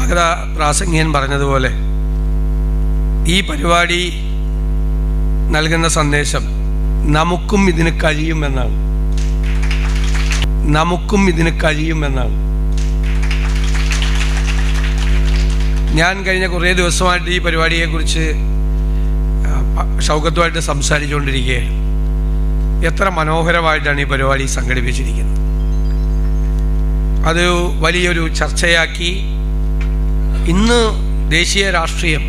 സ്വാഗത പ്രാസംഗികൻ പറഞ്ഞതുപോലെ ഈ പരിപാടി നൽകുന്ന സന്ദേശം നമുക്കും ഇതിന് കഴിയുമെന്നാണ്. നമുക്കും ഇതിന് കഴിയുമെന്നാണ്. ഞാൻ കഴിഞ്ഞ കുറേ ദിവസമായിട്ട് ഈ പരിപാടിയെക്കുറിച്ച് ഷൗക്കത്തുമായിട്ട് സംസാരിച്ചുകൊണ്ടിരിക്കുകയാണ്. എത്ര മനോഹരമായിട്ടാണ് ഈ പരിപാടി സംഘടിപ്പിച്ചിരിക്കുന്നത്. അത് വലിയൊരു ചർച്ചയാക്കി ഇന്ന് ദേശീയ രാഷ്ട്രീയം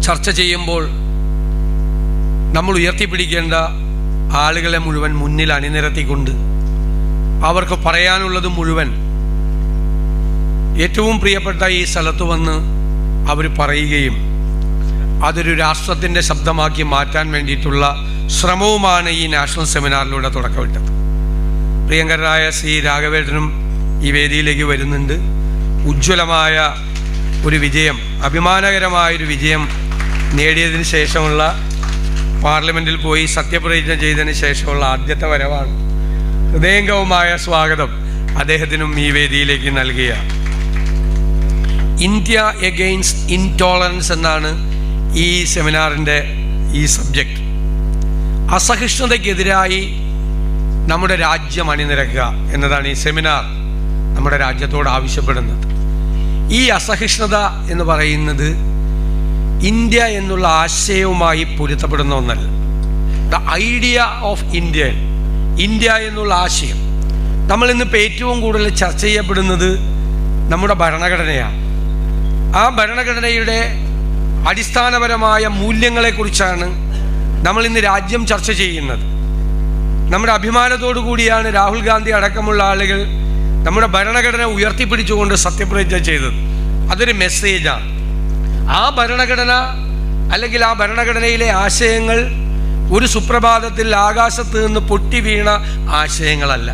ചർച്ച ചെയ്യുമ്പോൾ നമ്മൾ ഉയർത്തിപ്പിടിക്കേണ്ട ആളുകളെ മുഴുവൻ മുന്നിൽ അണിനിരത്തിക്കൊണ്ട് അവർക്ക് പറയാനുള്ളത് മുഴുവൻ ഏറ്റവും പ്രിയപ്പെട്ട ഈ സ്ഥലത്ത് വന്ന് അവർ പറയുകയും അതൊരു രാഷ്ട്രത്തിൻ്റെ ശബ്ദമാക്കി മാറ്റാൻ വേണ്ടിയിട്ടുള്ള ശ്രമവുമാണ് ഈ നാഷണൽ സെമിനാറിലൂടെ തുടക്കമിട്ടത്. പ്രിയങ്കരായ ശ്രീ രാഘവേട്ടനും ഈ വേദിയിലേക്ക് വരുന്നുണ്ട്. ഉജ്ജ്വലമായ ഒരു വിജയം, അഭിമാനകരമായൊരു വിജയം നേടിയതിന് ശേഷമുള്ള, പാർലമെൻറ്റിൽ പോയി സത്യപ്രതിജ്ഞ ചെയ്തതിന് ശേഷമുള്ള ആദ്യത്തെ വരവാണ്. ഹൃദയംഗവുമായ സ്വാഗതം അദ്ദേഹത്തിനും ഈ വേദിയിലേക്ക് നൽകിയ. ഇന്ത്യ എഗെയിൻസ്റ്റ് ഇൻടോളറൻസ് എന്നാണ് ഈ സെമിനാറിൻ്റെ ഈ സബ്ജക്റ്റ്. അസഹിഷ്ണുതയ്ക്കെതിരായി നമ്മുടെ രാജ്യം അണിനിരക്കുക എന്നതാണ് ഈ സെമിനാർ നമ്മുടെ രാജ്യത്തോട് ആവശ്യപ്പെടുന്നത്. ഈ അസഹിഷ്ണുത എന്ന് പറയുന്നത് ഇന്ത്യ എന്നുള്ള ആശയവുമായി പൊരുത്തപ്പെടുന്ന ഒന്നല്ല. ദ ഐഡിയ ഓഫ് ഇന്ത്യ എന്നുള്ള ആശയം നമ്മൾ ഇന്നിപ്പോൾ ഏറ്റവും കൂടുതൽ ചർച്ച ചെയ്യപ്പെടുന്നത് നമ്മുടെ ഭരണഘടനയാണ്. ആ ഭരണഘടനയുടെ അടിസ്ഥാനപരമായ മൂല്യങ്ങളെക്കുറിച്ചാണ് നമ്മൾ ഇന്ന് രാജ്യം ചർച്ച ചെയ്യുന്നത്. നമ്മുടെ അഭിമാനത്തോടു കൂടിയാണ് രാഹുൽ ഗാന്ധി അടക്കമുള്ള ആളുകൾ നമ്മുടെ ഭരണഘടന ഉയർത്തിപ്പിടിച്ചുകൊണ്ട് സത്യപ്രതിജ്ഞ ചെയ്തത്. അതൊരു മെസ്സേജാണ്. ആ ഭരണഘടന അല്ലെങ്കിൽ ആ ഭരണഘടനയിലെ ആശയങ്ങൾ ഒരു സുപ്രഭാതത്തിൽ ആകാശത്ത് നിന്ന് പൊട്ടി വീണ ആശയങ്ങളല്ല.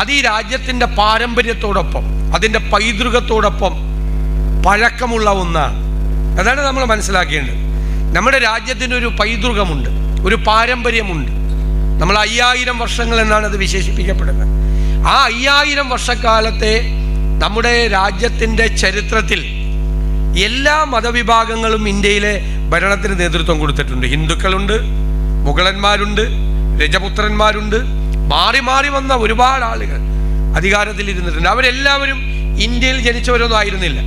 അത് ഈ രാജ്യത്തിൻ്റെ പാരമ്പര്യത്തോടൊപ്പം, അതിൻ്റെ പൈതൃകത്തോടൊപ്പം പഴക്കമുള്ള ഒന്നാണ്. അതാണ് നമ്മൾ മനസ്സിലാക്കേണ്ടത്. നമ്മുടെ രാജ്യത്തിനൊരു പൈതൃകമുണ്ട്, ഒരു പാരമ്പര്യമുണ്ട്. നമ്മൾ 5000 വർഷങ്ങൾ എന്നാണ് അത് വിശേഷിപ്പിക്കപ്പെടുന്നത്. ആ 5000 വർഷക്കാലത്തെ നമ്മുടെ രാജ്യത്തിൻ്റെ ചരിത്രത്തിൽ എല്ലാ മതവിഭാഗങ്ങളും ഇന്ത്യയിലെ ഭരണത്തിന് നേതൃത്വം കൊടുത്തിട്ടുണ്ട്. ഹിന്ദുക്കളുണ്ട്, മുഗളന്മാരുണ്ട്, രജപുത്രന്മാരുണ്ട്, മാറി മാറി വന്ന ഒരുപാട് ആളുകൾ അധികാരത്തിലിരുന്നിട്ടുണ്ട്. അവരെല്ലാവരും ഇന്ത്യയിൽ ജനിച്ചവരൊന്നും ആയിരുന്നില്ല.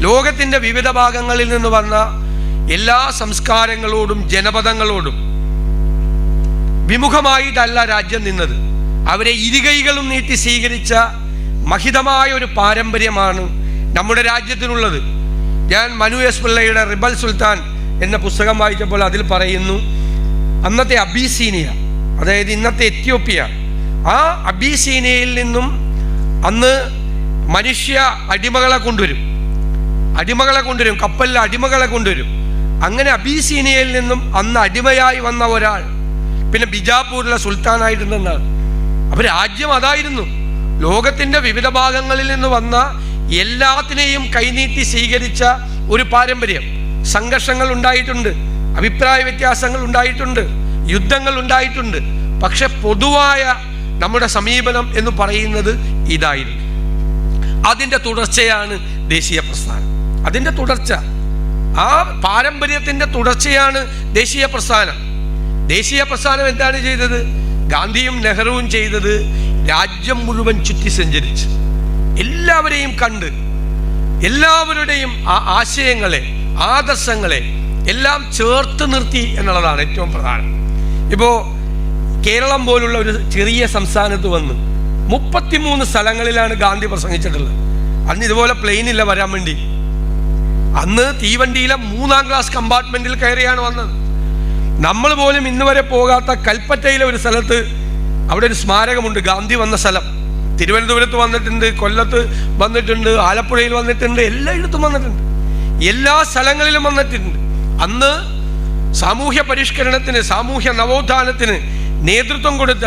ലോകത്തിൻ്റെ വിവിധ ഭാഗങ്ങളിൽ നിന്ന് വന്ന എല്ലാ സംസ്കാരങ്ങളോടും ജനപദങ്ങളോടും വിമുഖമായിട്ടല്ല രാജ്യം നിന്നത്. അവരെ ഇരുകൈകളും നീട്ടി സ്വീകരിച്ച മഹിതമായ ഒരു പാരമ്പര്യമാണ് നമ്മുടെ രാജ്യത്തിനുള്ളത്. ഞാൻ മനു എസ് പിള്ളയുടെ റിബൽ സുൽത്താൻ എന്ന പുസ്തകം വായിച്ചപ്പോൾ അതിൽ പറയുന്നു, അന്നത്തെ അബീസീനിയ, അതായത് ഇന്നത്തെ എത്യോപ്യ, ആ അബീസീനിയയിൽ നിന്നും അന്ന് മനുഷ്യ അടിമകളെ കൊണ്ടുവരും, കപ്പലിലെ അടിമകളെ കൊണ്ടുവരും. അങ്ങനെ അബീസീനിയയിൽ നിന്നും അന്ന് അടിമയായി വന്ന ഒരാൾ പിന്നെ ബിജാപൂരിലെ സുൽത്താനായിരുന്നെന്നാണ്. അപ്പോൾ രാജ്യം അതായിരുന്നു. ലോകത്തിൻ്റെ വിവിധ ഭാഗങ്ങളിൽ നിന്ന് വന്ന എല്ലാത്തിനെയും കൈനീട്ടി സ്വീകരിച്ച ഒരു പാരമ്പര്യം. സംഘർഷങ്ങൾ ഉണ്ടായിട്ടുണ്ട്, അഭിപ്രായ വ്യത്യാസങ്ങൾ ഉണ്ടായിട്ടുണ്ട്, യുദ്ധങ്ങൾ ഉണ്ടായിട്ടുണ്ട്. പക്ഷെ പൊതുവായ നമ്മുടെ സമീപനം എന്ന് പറയുന്നത് ഇതായിരുന്നു. അതിൻ്റെ തുടർച്ചയാണ് ദേശീയ പ്രസ്ഥാനം. അതിൻ്റെ തുടർച്ച, ആ പാരമ്പര്യത്തിൻ്റെ തുടർച്ചയാണ് ദേശീയ പ്രസ്ഥാനം. ദേശീയ പ്രസ്ഥാനം എന്താണ് ചെയ്തത്? ഗാന്ധിയും നെഹ്റുവും ചെയ്തത് രാജ്യം മുഴുവൻ ചുറ്റി സഞ്ചരിച്ച് എല്ലാവരെയും കണ്ട് എല്ലാവരുടെയും ആ ആശയങ്ങളെ, ആദർശങ്ങളെ എല്ലാം ചേർത്ത് നിർത്തി എന്നുള്ളതാണ് ഏറ്റവും പ്രധാനം. ഇപ്പോൾ കേരളം പോലുള്ള ഒരു ചെറിയ സംസ്ഥാനത്ത് വന്ന് 33 സ്ഥലങ്ങളിലാണ് ഗാന്ധി പ്രസംഗിച്ചിട്ടുള്ളത്. അന്ന് ഇതുപോലെ പ്ലെയിനില്ല വരാൻ വേണ്ടി. അന്ന് തീവണ്ടിയിലെ 3ാം ക്ലാസ് കമ്പാർട്ട്മെന്റിൽ കയറിയാണ് വന്നത്. നമ്മൾ പോലും ഇന്ന് വരെ പോകാത്ത കൽപ്പറ്റയിലെ ഒരു സ്ഥലത്ത് അവിടെ ഒരു സ്മാരകമുണ്ട്, ഗാന്ധി വന്ന സ്ഥലം. തിരുവനന്തപുരത്ത് വന്നിട്ടുണ്ട്, കൊല്ലത്ത് വന്നിട്ടുണ്ട്, ആലപ്പുഴയിൽ വന്നിട്ടുണ്ട്, എല്ലായിടത്തും വന്നിട്ടുണ്ട്, എല്ലാ സ്ഥലങ്ങളിലും വന്നിട്ടുണ്ട്. അന്ന് സാമൂഹ്യ പരിഷ്കരണത്തിന്, സാമൂഹ്യ നവോത്ഥാനത്തിന് നേതൃത്വം കൊടുത്ത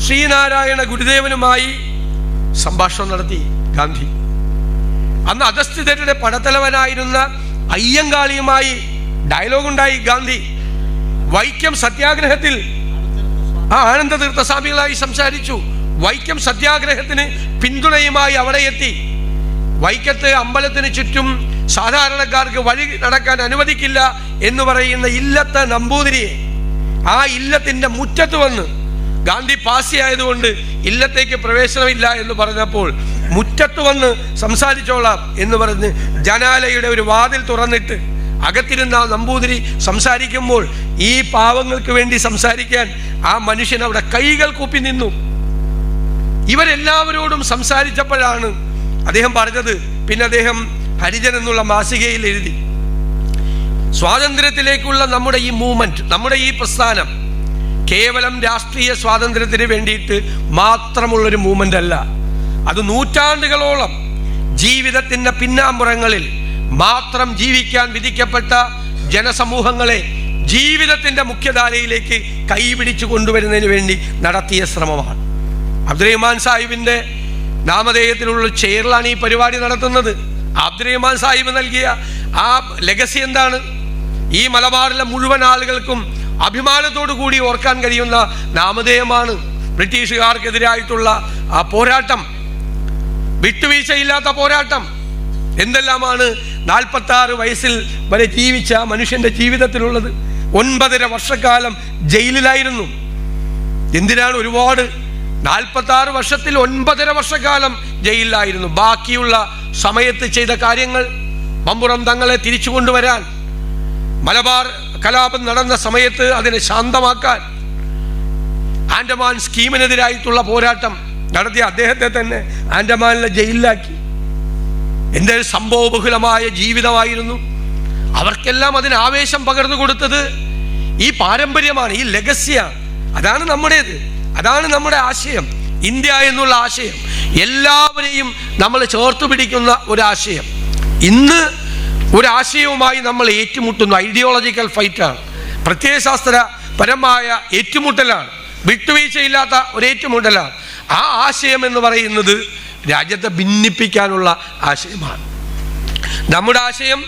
ശ്രീനാരായണ ഗുരുദേവനുമായി സംഭാഷണം നടത്തി ഗാന്ധി. അന്ന് അധസ്ഥിതരുടെ പടത്തലവനായിരുന്ന അയ്യങ്കാളിയുമായി ഡയലോഗുണ്ടായി ഗാന്ധി. വൈക്കം സത്യാഗ്രഹത്തിൽ ആനന്ദതീർത്ഥ സ്വാമികളായി സംസാരിച്ചു. വൈക്കം സത്യാഗ്രഹത്തിന് പിന്തുണയുമായി അവിടെ എത്തി. വൈക്കത്ത് അമ്പലത്തിന് ചുറ്റും സാധാരണക്കാർക്ക് വഴി നടക്കാൻ അനുവദിക്കില്ല എന്ന് പറയുന്ന ഇല്ലത്തെ നമ്പൂതിരിയെ ആ ഇല്ലത്തിൻ്റെ മുറ്റത്ത് വന്ന് ഗാന്ധി പാസിയായതുകൊണ്ട് ഇല്ലത്തേക്ക് പ്രവേശനമില്ല എന്ന് പറഞ്ഞപ്പോൾ മുറ്റത്ത് വന്ന് സംസാരിച്ചോളാം എന്ന് പറഞ്ഞ് ജനാലയുടെ ഒരു വാതിൽ തുറന്നിട്ട് അകത്തിരുന്ന നമ്പൂതിരി സംസാരിക്കുമ്പോൾ ഈ പാവങ്ങൾക്ക് വേണ്ടി സംസാരിക്കാൻ ആ മനുഷ്യൻ അവിടെ കൈകൾ കൂപ്പി നിന്നു. ഇവരെല്ലാവരോടും സംസാരിച്ചപ്പോഴാണ് അദ്ദേഹം പറഞ്ഞത്. പിന്നെ അദ്ദേഹം ഹരിജൻ എന്നുള്ള മാസികയിൽ എഴുതി, സ്വാതന്ത്ര്യത്തിലേക്കുള്ള നമ്മുടെ ഈ മൂവ്മെന്റ്, നമ്മുടെ ഈ പ്രസ്ഥാനം കേവലം രാഷ്ട്രീയ സ്വാതന്ത്ര്യത്തിന് വേണ്ടിയിട്ട് മാത്രമുള്ളൊരു മൂവ്മെന്റ് അല്ല. അത് നൂറ്റാണ്ടുകളോളം ജീവിതത്തിൻ്റെ പിന്നാമ്പുറങ്ങളിൽ മാത്രം ജീവിക്കാൻ വിധിക്കപ്പെട്ട ജനസമൂഹങ്ങളെ ജീവിതത്തിൻ്റെ മുഖ്യധാരയിലേക്ക് കൈപിടിച്ചു കൊണ്ടുവരുന്നതിന് വേണ്ടി നടത്തിയ ശ്രമമാണ്. അബ്ദുറഹ്മാൻ സാഹിബിൻ്റെ നാമധേയത്തിലുള്ള ചെയറിലാണ് ഈ പരിപാടി നടത്തുന്നത്. അബ്ദുറഹ്മാൻ സാഹിബ് നൽകിയ ആ ലെഗസി എന്താണ്? ഈ മലബാറിലെ മുഴുവൻ ആളുകൾക്കും അഭിമാനത്തോടു കൂടി ഓർക്കാൻ കഴിയുന്ന നാമധേയമാണ്. ബ്രിട്ടീഷുകാർക്കെതിരായിട്ടുള്ള ആ പോരാട്ടം, വിട്ടുവീഴ്ചയില്ലാത്ത പോരാട്ടം. എന്തെല്ലാമാണ് 46 വയസ്സിൽ വരെ ജീവിച്ച മനുഷ്യന്റെ ജീവിതത്തിലുള്ളത്. 9.5 വർഷക്കാലം ജയിലിലായിരുന്നു. എന്തിനാണ്? ഒരുപാട് 46 വർഷത്തിൽ 9.5 വർഷക്കാലം ജയിലിലായിരുന്നു. ബാക്കിയുള്ള സമയത്ത് ചെയ്ത കാര്യങ്ങൾ, മമ്പുറം തങ്ങളെ തിരിച്ചു കൊണ്ടുവരാൻ, മലബാർ കലാപം നടന്ന സമയത്ത് അതിനെ ശാന്തമാക്കാൻ, ആൻഡമാൻ സ്കീമിനെതിരായിട്ടുള്ള പോരാട്ടം നടത്തിയ അദ്ദേഹത്തെ തന്നെ ആൻഡമാനിലെ ജയിലിലാക്കി. എന്തൊരു സംഭവബഹുലമായ ജീവിതമായിരുന്നു. അവർക്കെല്ലാം അതിന് ആവേശം പകർന്നു കൊടുത്തത് ഈ പാരമ്പര്യമാണ്, ഈ ലെഗസിയാണ്. അതാണ് നമ്മുടേത്, അതാണ് നമ്മുടെ ആശയം. ഇന്ത്യ എന്നുള്ള ആശയം എല്ലാവരെയും നമ്മൾ ചേർത്ത് പിടിക്കുന്ന ഒരാശയം. ഇന്ന് ഒരാശയവുമായി നമ്മൾ ഏറ്റുമുട്ടുന്നു. ഐഡിയോളജിക്കൽ ഫൈറ്റാണ്, പ്രത്യയശാസ്ത്രപരമായ ഏറ്റുമുട്ടലാണ്, വിട്ടുവീഴ്ചയില്ലാത്ത ഒരു ഏറ്റുമുട്ടലാണ്. ആ ആശയം എന്ന് പറയുന്നത് രാജ്യത്തെ ഭിന്നിപ്പിക്കാനുള്ള ആശയമാണ്. നമ്മുടെ ആശയം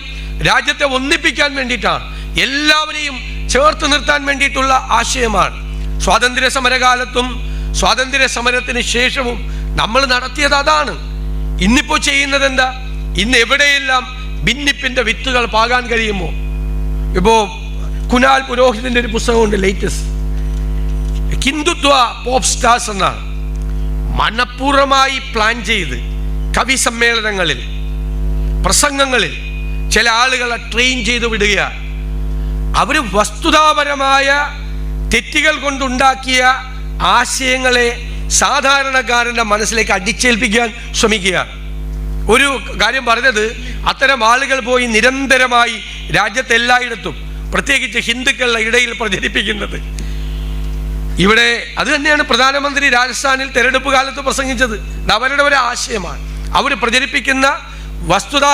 രാജ്യത്തെ ഒന്നിപ്പിക്കാൻ വേണ്ടിയിട്ടാണ്, എല്ലാവരെയും ചേർത്ത് നിർത്താൻ വേണ്ടിയിട്ടുള്ള ആശയമാണ്. സ്വാതന്ത്ര്യ സമരകാലത്തും സ്വാതന്ത്ര്യ സമരത്തിന് ശേഷവും നമ്മൾ നടത്തിയത് അതാണ്. ഇന്നിപ്പോൾ ചെയ്യുന്നത് എന്താ? ഇന്ന് എവിടെയെല്ലാം ഭിന്നിപ്പിന്റെ വിത്തുകൾ പാകാൻ കഴിയുമോ? ഇപ്പോൾ കുനാൽ പുരോഹിതിന്റെ ഒരു പുസ്തകമുണ്ട്, ലേറ്റസ്റ്റ് ഹിന്ദുത്വ പോപ്പ് സ്റ്റാർസ് എന്നാണ്. മനഃപൂർവ്വമായി പ്ലാൻ ചെയ്ത് കവി സമ്മേളനങ്ങളിൽ, പ്രസംഗങ്ങളിൽ ചില ആളുകളെ ട്രെയിൻ ചെയ്ത് വിടുകയാണ്. അവർ വസ്തുതാപരമായ തെറ്റുകൾ കൊണ്ടുണ്ടാക്കിയ ആശയങ്ങളെ സാധാരണക്കാരൻ്റെ മനസ്സിലേക്ക് അടിച്ചേൽപ്പിക്കാൻ ശ്രമിക്കുകയാണ്. ഒരു കാര്യം പറഞ്ഞത്, അത്തരം ആളുകൾ പോയി നിരന്തരമായി രാജ്യത്തെല്ലായിടത്തും, പ്രത്യേകിച്ച് ഹിന്ദുക്കളുടെ ഇടയിൽ പ്രചരിപ്പിക്കുന്നത്. ഇവിടെ അത് തന്നെയാണ് പ്രധാനമന്ത്രി രാജസ്ഥാനിൽ തെരഞ്ഞെടുപ്പ് കാലത്ത് പ്രസംഗിച്ചത്. അവരുടെ ഒരു ആശയമാണ്. അവർ പ്രചരിപ്പിക്കുന്ന വസ്തുത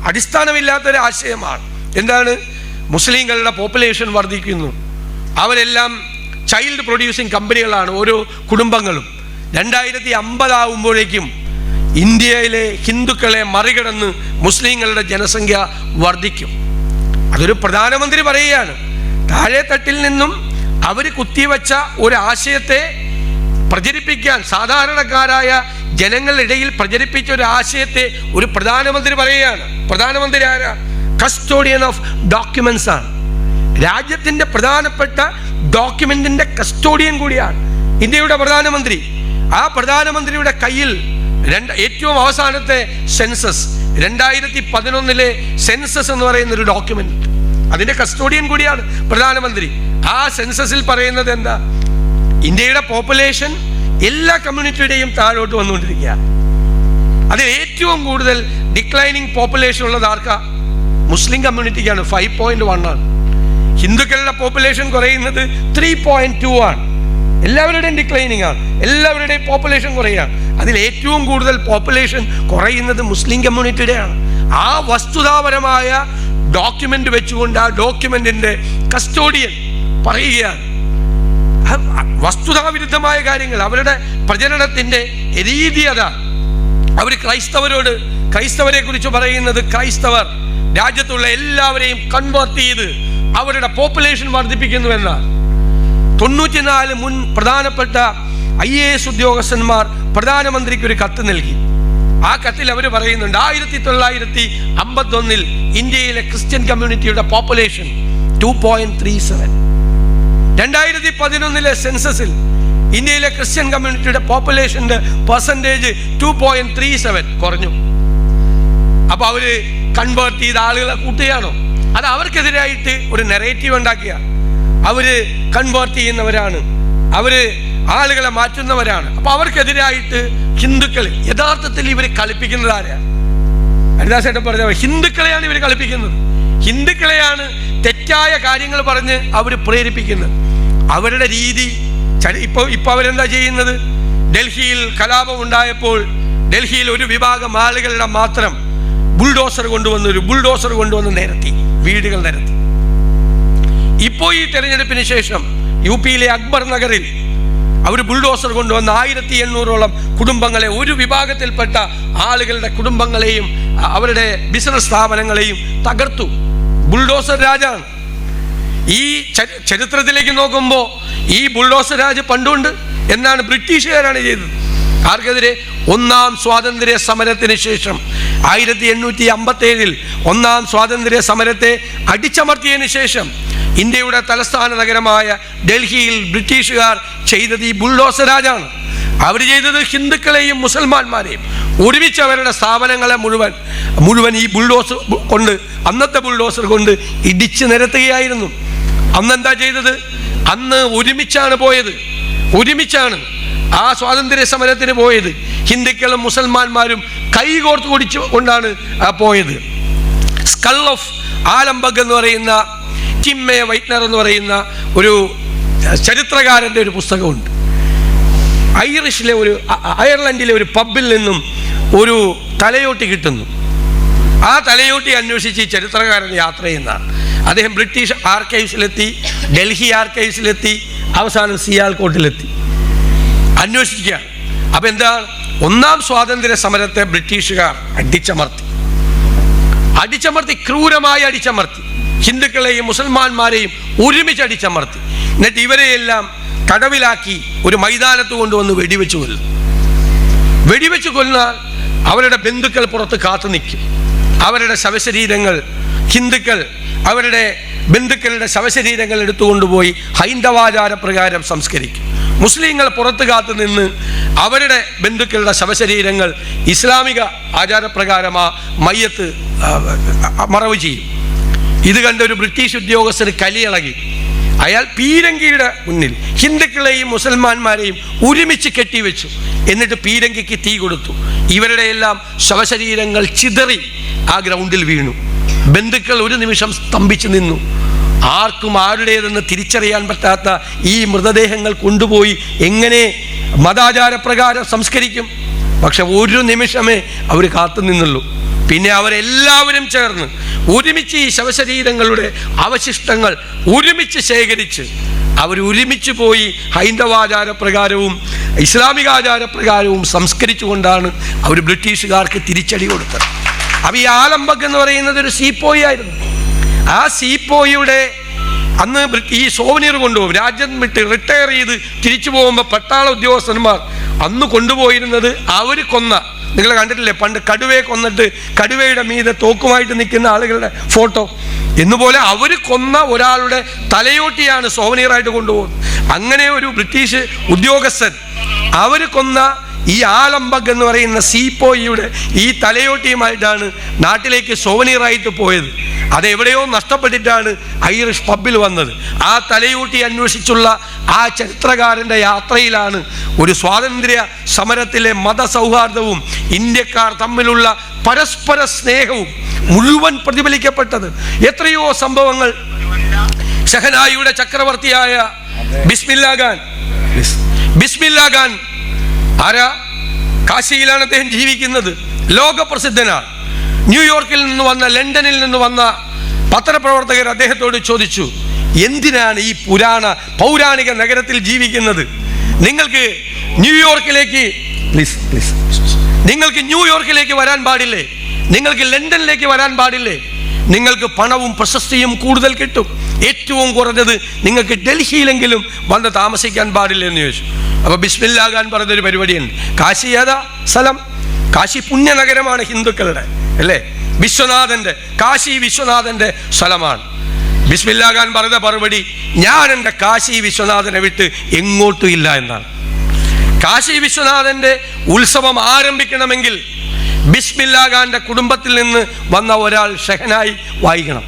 അടിസ്ഥാനമില്ലാത്തൊരു ആശയമാണ്. എന്താണ്? മുസ്ലിങ്ങളുടെ പോപ്പുലേഷൻ വർദ്ധിക്കുന്നു, അവരെല്ലാം ചൈൽഡ് പ്രൊഡ്യൂസിങ് കമ്പനികളാണ് ഓരോ കുടുംബങ്ങളും. 2050 ആവുമ്പോഴേക്കും ഇന്ത്യയിലെ ഹിന്ദുക്കളെ മറികടന്ന് മുസ്ലിങ്ങളുടെ ജനസംഖ്യ വർദ്ധിക്കും. അതൊരു പ്രധാനമന്ത്രി പറയുകയാണ്. താഴെ തട്ടിൽ നിന്നും അവർ കുത്തിവെച്ച ഒരു ആശയത്തെ പ്രചരിപ്പിക്കാൻ, സാധാരണക്കാരായ ജനങ്ങളുടെ ഇടയിൽ പ്രചരിപ്പിച്ച ഒരു ആശയത്തെ ഒരു പ്രധാനമന്ത്രി പറയുകയാണ്. പ്രധാനമന്ത്രി ആരാ? കസ്റ്റോഡിയൻ ഓഫ് ഡോക്യുമെന്റ്സ് ആണ്. രാജ്യത്തിന്റെ പ്രധാനപ്പെട്ട ഡോക്യുമെന്റിന്റെ കസ്റ്റോഡിയൻ കൂടിയാണ് ഇന്ത്യയുടെ പ്രധാനമന്ത്രി. ആ പ്രധാനമന്ത്രിയുടെ കയ്യിൽ ഏറ്റവും അവസാനത്തെ സെൻസസ് 2011 സെൻസസ് എന്ന് പറയുന്ന ഒരു ഡോക്യുമെന്റ്, അതിന്റെ കസ്റ്റോഡിയൻ കൂടിയാണ് പ്രധാനമന്ത്രി. ആ സെൻസസിൽ പറയുന്നത് എന്താ? ഇന്ത്യയുടെ പോപ്പുലേഷൻ എല്ലാ കമ്മ്യൂണിറ്റിയുടെയും താഴോട്ട് വന്നുകൊണ്ടിരിക്കുക. അതിൽ ഏറ്റവും കൂടുതൽ ഡിക്ലൈനിങ് പോപ്പുലേഷൻ ഉള്ളത് ആർക്കാ? മുസ്ലിം കമ്മ്യൂണിറ്റിക്കാണ്. 5.1 ആണ്. ഹിന്ദുക്കളുടെ പോപ്പുലേഷൻ കുറയുന്നത് 3.2 ആണ്. എല്ലാവരുടെയും ഡിക്ലൈനിങ് ആണ്, എല്ലാവരുടെയും പോപ്പുലേഷൻ കുറയുകയാണ്. അതിൽ ഏറ്റവും കൂടുതൽ പോപ്പുലേഷൻ കുറയുന്നത് മുസ്ലിം കമ്മ്യൂണിറ്റിയുടെയാണ്. ആ വസ്തുതാപരമായ ഡോക്യുമെന്റ് വെച്ചുകൊണ്ട് ആ ഡോക്യുമെന്റിന്റെ കസ്റ്റോഡിയൻ പറയുകയാണ് വസ്തുതാവിരുദ്ധമായ കാര്യങ്ങൾ. അവരുടെ പ്രചരണത്തിന്റെ രീതി അതാ. അവർ ക്രൈസ്തവരെ കുറിച്ച് പറയുന്നത്, ക്രൈസ്തവർ രാജ്യത്തുള്ള എല്ലാവരെയും കൺവേർട്ട് ചെയ്ത് അവരുടെ പോപ്പുലേഷൻ വർദ്ധിപ്പിക്കുന്നു എന്നാണ്. 94 മുൻ പ്രധാനപ്പെട്ട IAS ഉദ്യോഗസ്ഥന്മാർ പ്രധാനമന്ത്രിക്ക് ഒരു കത്ത് നൽകി. ആ കത്തിൽ അവർ പറയുന്നുണ്ട് 1951 ഇന്ത്യയിലെ ക്രിസ്ത്യൻ കമ്മ്യൂണിറ്റിയുടെ പോപ്പുലേഷൻ 2.37. 2011 സെൻസസിൽ ഇന്ത്യയിലെ ക്രിസ്ത്യൻ കമ്മ്യൂണിറ്റിയുടെ പോപ്പുലേഷന്റെ പെർസെൻറ്റേജ് 2.37 കുറഞ്ഞു. അപ്പൊ അവര് കൺവേർട്ട് ചെയ്ത ആളുകളെ കൂട്ടുകയാണോ? അത് അവർക്കെതിരായിട്ട് ഒരു നെറേറ്റീവ് ഉണ്ടാക്കിയ. അവര് കൺവേർട്ട് ചെയ്യുന്നവരാണ്, അവര് ആളുകളെ മാറ്റുന്നവരാണ്. അപ്പൊ അവർക്കെതിരായിട്ട് ഹിന്ദുക്കൾ, യഥാർത്ഥത്തിൽ ഇവർ കളിപ്പിക്കുന്നത് ആരാ? ഹരിദാസേട്ടൻ പറഞ്ഞ ഹിന്ദുക്കളെയാണ് ഇവർ കളിപ്പിക്കുന്നത്. ഹിന്ദുക്കളെയാണ് തെറ്റായ കാര്യങ്ങൾ പറഞ്ഞ് അവർ പ്രേരിപ്പിക്കുന്നത്. അവരുടെ രീതി ഇപ്പൊ അവരെന്താ ചെയ്യുന്നത്? ഡൽഹിയിൽ കലാപം ഉണ്ടായപ്പോൾ ഡൽഹിയിൽ ഒരു വിഭാഗം ആളുകളുടെ മാത്രം ബുൾഡോസർ കൊണ്ടുവന്ന് നിരത്തി, വീടുകൾ നിരത്തി. ഇപ്പോൾ ഈ തെരഞ്ഞെടുപ്പിന് ശേഷം യുപിയിലെ അക്ബർ നഗറിൽ അവർ ബുൾഡോസർ കൊണ്ടുവന്ന് 1800ഓളം കുടുംബങ്ങളെ, ഒരു വിഭാഗത്തിൽപ്പെട്ട ആളുകളുടെ കുടുംബങ്ങളെയും അവരുടെ ബിസിനസ് സ്ഥാപനങ്ങളെയും തകർത്തു. ബുൾഡോസർ രാജാണ്. ഈ ചരിത്രത്തിലേക്ക് നോക്കുമ്പോൾ ഈ ബുൾഡോസർ രാജ് പണ്ടുണ്ട്. എന്നാണ് ബ്രിട്ടീഷുകാരാണ് ചെയ്തത്. ആർക്കെതിരെ? ഒന്നാം സ്വാതന്ത്ര്യ സമരത്തിന് ശേഷം 1857 ഒന്നാം സ്വാതന്ത്ര്യ സമരത്തെ അടിച്ചമർത്തിയതിനു ശേഷം ഇന്ത്യയുടെ തലസ്ഥാന നഗരമായ ഡൽഹിയിൽ ബ്രിട്ടീഷുകാർ ചെയ്തത് ഈ ബുൾഡോസർ രാജാണ്. അവർ ചെയ്തത് ഹിന്ദുക്കളെയും മുസൽമാന്മാരെയും ഒരുമിച്ച് അവരുടെ സ്ഥാപനങ്ങളെ മുഴുവൻ ഈ അന്നത്തെ ബുൾഡോസർ കൊണ്ട് ഇടിച്ചു നിരത്തുകയായിരുന്നു. അന്നെന്താ ചെയ്തത്? അന്ന് ഒരുമിച്ചാണ് ആ സ്വാതന്ത്ര്യ സമരത്തിന് പോയത്. ഹിന്ദുക്കളും മുസൽമാന്മാരും കൈകോർത്ത് കുടിച്ചു കൊണ്ടാണ് പോയത്. സ്കൾ ഓഫ് ആലംബഗ് എന്ന് പറയുന്ന ടിമ്മേ വൈറ്റ്നർ എന്ന് പറയുന്ന ഒരു ചരിത്രകാരൻ്റെ ഒരു പുസ്തകമുണ്ട്. അയർലൻഡിലെ ഒരു പബ്ബിൽ നിന്നും ഒരു തലയോട്ടി കിട്ടുന്നു. ആ തലയോട്ടി അന്വേഷിച്ച് ഈ ചരിത്രകാരൻ യാത്ര ചെയ്യുന്നതാണ്. അദ്ദേഹം ബ്രിട്ടീഷ് ആർക്കൈവ്സിലെത്തി, ഡൽഹി ആർക്കൈവ്സിലെത്തി, അവസാനം സിയാൽകോട്ടിലെത്തി അന്വേഷിക്കുകയാണ്. അപ്പം എന്താ? ഒന്നാം സ്വാതന്ത്ര്യ സമരത്തെ ബ്രിട്ടീഷുകാർ അടിച്ചമർത്തി, ക്രൂരമായി അടിച്ചമർത്തി. ഹിന്ദുക്കളെയും മുസൽമാന്മാരെയും ഒരുമിച്ച് അടിച്ചമർത്തി. എന്നിട്ട് ഇവരെയെല്ലാം തടവിലാക്കി ഒരു മൈതാനത്ത് കൊണ്ടുവന്ന് വെടിവെച്ച് കൊന്നാൽ അവരുടെ ബന്ധുക്കൾ പുറത്ത് കാത്തു നിൽക്കും. അവരുടെ ശവശരീരങ്ങൾ ഹിന്ദുക്കൾ അവരുടെ ബന്ധുക്കളുടെ ശവശരീരങ്ങൾ എടുത്തുകൊണ്ടുപോയി ഹൈന്ദവാചാര പ്രകാരം സംസ്കരിക്കും. മുസ്ലിങ്ങൾ പുറത്ത് കാത്തു നിന്ന് അവരുടെ ബന്ധുക്കളുടെ ശവശരീരങ്ങൾ ഇസ്ലാമിക ആചാരപ്രകാരം ആ മയ്യത്ത് മറവ് ചെയ്യും. ഇത് കണ്ട ഒരു ബ്രിട്ടീഷ് ഉദ്യോഗസ്ഥന് കലിയിളകി. അയാൾ പീരങ്കിയുടെ മുന്നിൽ ഹിന്ദുക്കളെയും മുസൽമാന്മാരെയും ഒരുമിച്ച് കെട്ടിവെച്ചു. എന്നിട്ട് പീരങ്കിക്ക് തീ കൊടുത്തു. ഇവരുടെ എല്ലാം ശവശരീരങ്ങൾ ചിതറി ആ ഗ്രൗണ്ടിൽ വീണു. ബന്ധുക്കൾ ഒരു നിമിഷം സ്തംഭിച്ചു നിന്നു. ആർക്കും ആരുടേതെന്ന് തിരിച്ചറിയാൻ പറ്റാത്ത ഈ മൃതദേഹങ്ങൾ കൊണ്ടുപോയി എങ്ങനെ മതാചാരപ്രകാരം സംസ്കരിക്കും? പക്ഷെ ഒരു നിമിഷമേ അവർ കാത്തു നിന്നുള്ളൂ. പിന്നെ അവരെല്ലാവരും ചേർന്ന് ഒരുമിച്ച് ഈ ശവശരീരങ്ങളുടെ അവശിഷ്ടങ്ങൾ ഒരുമിച്ച് ശേഖരിച്ച് ഒരുമിച്ച് പോയി ഹൈന്ദവാചാരപ്രകാരവും ഇസ്ലാമിക ആചാരപ്രകാരവും സംസ്കരിച്ചുകൊണ്ടാണ് അവർ ബ്രിട്ടീഷുകാർക്ക് തിരിച്ചടി കൊടുത്തത്. അപ്പോൾ ഈ ആലംബഗ് എന്ന് പറയുന്നത് ഒരു സീപ്പോയി ആയിരുന്നു. ആ സീപ്പോയിയുടെ അന്ന് ഈ സോവനീർ കൊണ്ടുപോകും. രാജ്യം വിട്ട് റിട്ടയർ ചെയ്ത് തിരിച്ചു പോകുമ്പോൾ പട്ടാള ഉദ്യോഗസ്ഥന്മാർ അന്ന് കൊണ്ടുപോയിരുന്നത് അവർ കൊന്ന, നിങ്ങൾ കണ്ടിട്ടില്ലേ പണ്ട് കടുവയെ കൊന്നിട്ട് കടുവയുടെ മീതെ തോക്കുമായിട്ട് നിൽക്കുന്ന ആളുകളുടെ ഫോട്ടോ എന്നുപോലെ അവർ കൊന്ന ഒരാളുടെ തലയോട്ടിയാണ് സോവനീറായിട്ട് കൊണ്ടുപോകുന്നത്. അങ്ങനെ ഒരു ബ്രിട്ടീഷ് ഉദ്യോഗസ്ഥൻ അവർ കൊന്ന ഈ ആലംബഗ് എന്ന് പറയുന്ന സീപ്പോയിയുടെ ഈ തലയോട്ടിയുമായിട്ടാണ് നാട്ടിലേക്ക് സോവനീറായിട്ട് പോയത്. അതെവിടെയോ നഷ്ടപ്പെട്ടിട്ടാണ് ഐറിഷ് പബ്ബിൽ വന്നത്. ആ തലയോട്ടി അന്വേഷിച്ചുള്ള ആ ചരിത്രകാരൻ്റെ യാത്രയിലാണ് ഒരു സ്വാതന്ത്ര്യ സമരത്തിലെ മതസൗഹാർദ്ദവും ഇന്ത്യക്കാർ തമ്മിലുള്ള പരസ്പര സ്നേഹവും മുഴുവൻ പ്രതിഫലിക്കപ്പെട്ടത്. എത്രയോ സംഭവങ്ങൾ. ഷഹനായിയുടെ ചക്രവർത്തിയായ ബിസ്മില്ലാ ഖാൻ ആരാ? കാശിയിലാണ് അദ്ദേഹം ജീവിക്കുന്നത്. ലോകപ്രസിദ്ധനാണ്. ന്യൂയോർക്കിൽ നിന്ന് വന്ന, ലണ്ടനിൽ നിന്ന് വന്ന പത്രപ്രവർത്തകർ അദ്ദേഹത്തോട് ചോദിച്ചു, എന്തിനാണ് ഈ പൗരാണിക നഗരത്തിൽ ജീവിക്കുന്നത്? നിങ്ങൾക്ക് ന്യൂയോർക്കിലേക്ക് വരാൻ പാടില്ലേ? നിങ്ങൾക്ക് ലണ്ടനിലേക്ക് വരാൻ പാടില്ലേ? നിങ്ങൾക്ക് പണവും പ്രശസ്തിയും കൂടുതൽ കിട്ടും. ഏറ്റവും കുറഞ്ഞത് നിങ്ങൾക്ക് ഡൽഹിയിലെങ്കിലും വന്ന് താമസിക്കാൻ പാടില്ല എന്ന് ചോദിച്ചു. അപ്പോൾ ബിസ്മില്ലാ ഖാൻ പറഞ്ഞൊരു പരിപാടിയുണ്ട്. കാശി ഏതാ സ്ഥലം? കാശി പുണ്യനഗരമാണ് ഹിന്ദുക്കളുടെ, അല്ലേ? വിശ്വനാഥൻ്റെ, കാശി വിശ്വനാഥൻ്റെ സ്ഥലമാണ്. ബിസ്മില്ലാ ഖാൻ പറഞ്ഞ മറുപടി, ഞാൻ എൻ്റെ കാശി വിശ്വനാഥനെ വിട്ട് എങ്ങോട്ടും ഇല്ല എന്നാണ്. കാശി വിശ്വനാഥൻ്റെ ഉത്സവം ആരംഭിക്കണമെങ്കിൽ ബിസ്മില്ലാ ഖാന്റെ കുടുംബത്തിൽ നിന്ന് വന്ന ഒരാൾ ഷെഹനായി വായിക്കണം.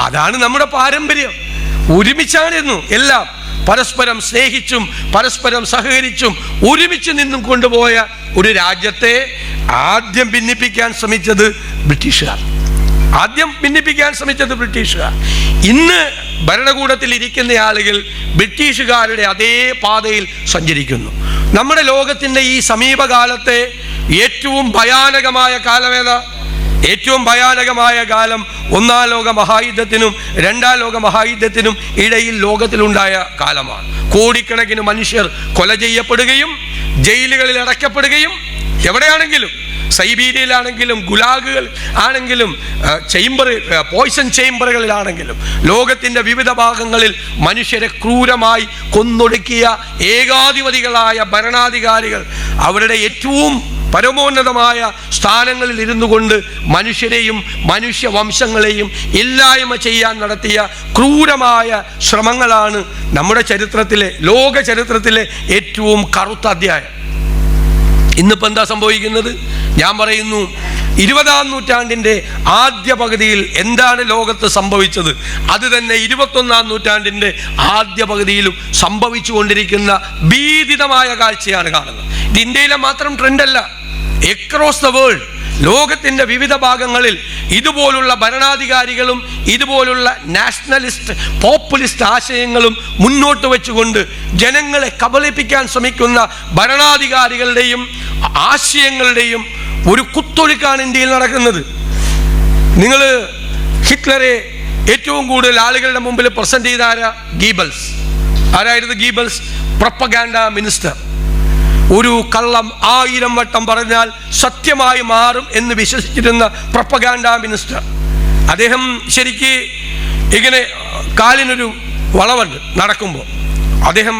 അതാണ് നമ്മുടെ പാരമ്പര്യം. ഒരുമിച്ചാണിരുന്നു എല്ലാം, പരസ്പരം സ്നേഹിച്ചും പരസ്പരം സഹകരിച്ചും ഒരുമിച്ച് നിന്നും കൊണ്ടുപോയ ഒരു രാജ്യത്തെ ആദ്യം ഭിന്നിപ്പിക്കാൻ ശ്രമിച്ചത് ബ്രിട്ടീഷുകാർ. ഇന്ന് ഭരണകൂടത്തിൽ ഇരിക്കുന്ന ആളുകൾ ബ്രിട്ടീഷുകാരുടെ അതേ പാതയിൽ സഞ്ചരിക്കുന്നു. നമ്മുടെ ലോകത്തിൻ്റെ ഈ സമീപകാലത്തെ ഏറ്റവും ഭയാനകമായ കാലമേതാ? ഏറ്റവും ഭയാനകമായ കാലം ഒന്നാം ലോക മഹായുദ്ധത്തിനും രണ്ടാം ലോക മഹായുദ്ധത്തിനും ഇടയിൽ ലോകത്തിലുണ്ടായ കാലമാണ്. കോടിക്കണക്കിന് മനുഷ്യർ കൊല ചെയ്യപ്പെടുകയും ജയിലുകളിൽ അടയ്ക്കപ്പെടുകയും, എവിടെയാണെങ്കിലും, സൈബീരിയയിലാണെങ്കിലും ഗുലാഗുകൾ ആണെങ്കിലും പോയ്സൺ ചേംബറുകളിലാണെങ്കിലും ലോകത്തിൻ്റെ വിവിധ ഭാഗങ്ങളിൽ മനുഷ്യരെ ക്രൂരമായി കൊന്നൊടുക്കിയ ഏകാധിപതികളായ ഭരണാധികാരികൾ അവരുടെ ഏറ്റവും പരമോന്നതമായ സ്ഥാനങ്ങളിൽ ഇരുന്നു കൊണ്ട് മനുഷ്യരെയും മനുഷ്യവംശങ്ങളെയും ഇല്ലായ്മ ചെയ്യാൻ നടത്തിയ ക്രൂരമായ ശ്രമങ്ങളാണ് നമ്മുടെ ചരിത്രത്തിലെ, ലോക ചരിത്രത്തിലെ ഏറ്റവും കറുത്ത അധ്യായം. ഇന്നിപ്പോൾ എന്താ സംഭവിക്കുന്നത്? ഞാൻ പറയുന്നു, 20-ാം നൂറ്റാണ്ടിൻ്റെ ആദ്യ പകുതിയിൽ എന്താണ് ലോകത്ത് സംഭവിച്ചത്, അത് തന്നെ 21-ാം നൂറ്റാണ്ടിൻ്റെ ആദ്യ പകുതിയിലും സംഭവിച്ചു കൊണ്ടിരിക്കുന്ന ഭീതിതമായ കാഴ്ചയാണ് കാണുന്നത്. ഇത് ഇന്ത്യയിലെ മാത്രം ട്രെൻഡല്ല, എക്രോസ് ദ വേൾഡ് ലോകത്തിൻ്റെ വിവിധ ഭാഗങ്ങളിൽ ഇതുപോലുള്ള ഭരണാധികാരികളും ഇതുപോലുള്ള നാഷണലിസ്റ്റ് പോപ്പുലിസ്റ്റ് ആശയങ്ങളും മുന്നോട്ട് വെച്ചുകൊണ്ട് ജനങ്ങളെ കബളിപ്പിക്കാൻ ശ്രമിക്കുന്ന ഭരണാധികാരികളുടെയും ആശയങ്ങളുടെയും ഒരു കുത്തൊഴുക്കാണ് ഇന്ത്യയിൽ നടക്കുന്നത്. നിങ്ങൾ ഹിറ്റ്ലറെ ഏറ്റവും കൂടുതൽ ആളുകളുടെ മുമ്പിൽ പ്രസന്റ് ചെയ്ത ഗീബൽസ്. ആരായിരുന്നു ഗീബൽസ്? Propaganda minister. ഒരു കള്ളം 1000 വട്ടം പറഞ്ഞാൽ സത്യമായി മാറും എന്ന് വിശ്വസിച്ചിരുന്ന പ്രൊപ്പഗാൻഡ മിനിസ്റ്റർ. അദ്ദേഹം ശരിക്ക് ഇങ്ങനെ കാലിനൊരു വളവുണ്ട് നടക്കുമ്പോൾ. അദ്ദേഹം